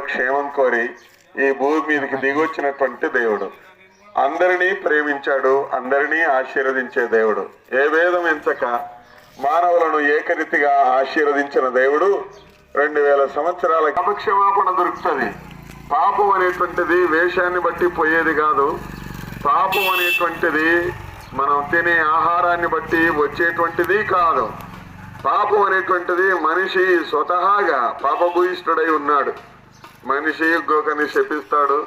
క్షేమం కోరి ఈ భూమి మీదకి దిగొచ్చినటువంటి దేవుడు. అందరినీ ప్రేమించాడు, అందరినీ ఆశీర్వదించే దేవుడు. ఏ భేదం ఎంచక మానవులను ఏకరీతిగా ఆశీర్వదించిన దేవుడు 2000 సంవత్సరాల పాపక్షమాపణ దొరుకుతుంది. పాపం అనేటువంటిది వేషాన్ని బట్టి పోయేది కాదు. పాపం అనేటువంటిది మనం తినే ఆహారాన్ని బట్టి వచ్చేటువంటిది కాదు. పాపం అనేటువంటిది మనిషి స్వతహాగా పాపభూయిష్ఠుడై ఉన్నాడు. మనిషి గోకని శపిస్తాడు,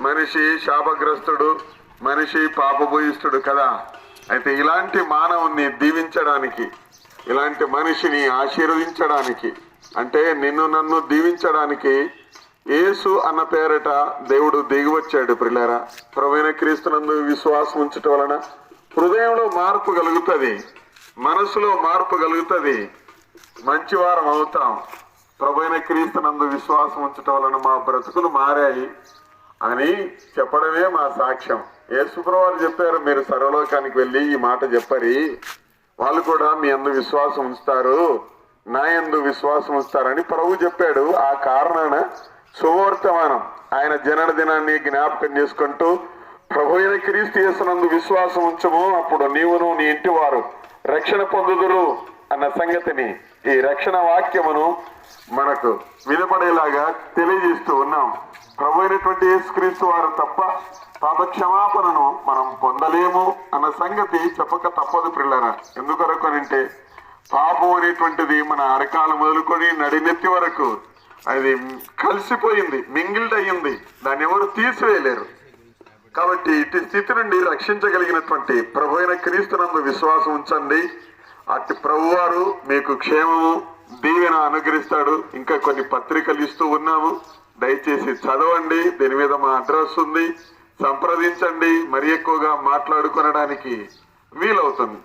మనిషి శాపగ్రస్తుడు, మనిషి పాపభూయిష్ఠుడు కదా. అయితే ఇలాంటి మానవుణ్ణి దీవించడానికి, ఇలాంటి మనిషిని ఆశీర్వదించడానికి, అంటే నిన్ను నన్ను దీవించడానికి యేసు అన్న పేరట దేవుడు దిగివచ్చాడు. ప్రియులారా, ప్రభువైన క్రీస్తునందు విశ్వాసం ఉంచటం వలన హృదయంలో మార్పు కలుగుతుంది, మనసులో మార్పు కలుగుతుంది, మంచివారం అవుతాం. ప్రభువైన క్రీస్తునందు విశ్వాసం ఉంచటం వలన మా బ్రతుకులు మారాయి అని చెప్పడమే మా సాక్ష్యం. యేసుప్రభువారు చెప్పారు, మీరు సర్వలోకానికి వెళ్ళి ఈ మాట చెప్పరి, వాళ్ళు కూడా మీ యందు విశ్వాసం ఉంచుతారు, నా యందు విశ్వాసం ఉంచుతారని ప్రభు చెప్పాడు. ఆ కారణాన శుభవర్తమానం ఆయన జనన దినాన్ని జ్ఞాపకం చేసుకుంటూ ప్రభు అయిన క్రీస్తు యేసునందు విశ్వాసం ఉంచము, అప్పుడు నీవును నీ ఇంటి వారు రక్షణ పొందుదురు అన్న సంగతిని, ఈ రక్షణ వాక్యమును మనకు వినపడేలాగా తెలియజేస్తూ ఉన్నాం. ప్రభు అయినటువంటి యేసుక్రీస్తు వారు తప్ప పాప క్షమాపణను మనం పొందలేము అన్న సంగతి చెప్పక తప్పదు ప్రియులారా. ఎందుకొరకు అంటే పాపం అనేటువంటిది మన అరకాల మొదలుకొని నడినెత్తి వరకు అది కలిసిపోయింది, మింగిల్డ్ అయ్యింది, దాన్ని ఎవరు తీసివేయలేరు. కాబట్టి ఇటు స్థితి నుండి రక్షించగలిగినటువంటి ప్రభు అయిన క్రీస్తునందు విశ్వాసం ఉంచండి. అటు ప్రభువారు మీకు క్షేమము దీవెన అనుగ్రహిస్తాడు. ఇంకా కొన్ని పత్రికలు ఇస్తూ ఉన్నాము, దయచేసి చదవండి. దీని మీద మా అడ్రస్ ఉంది, సంప్రదించండి. మరి ఎక్కువగా మాట్లాడుకొనడానికి వీలవుతుంది.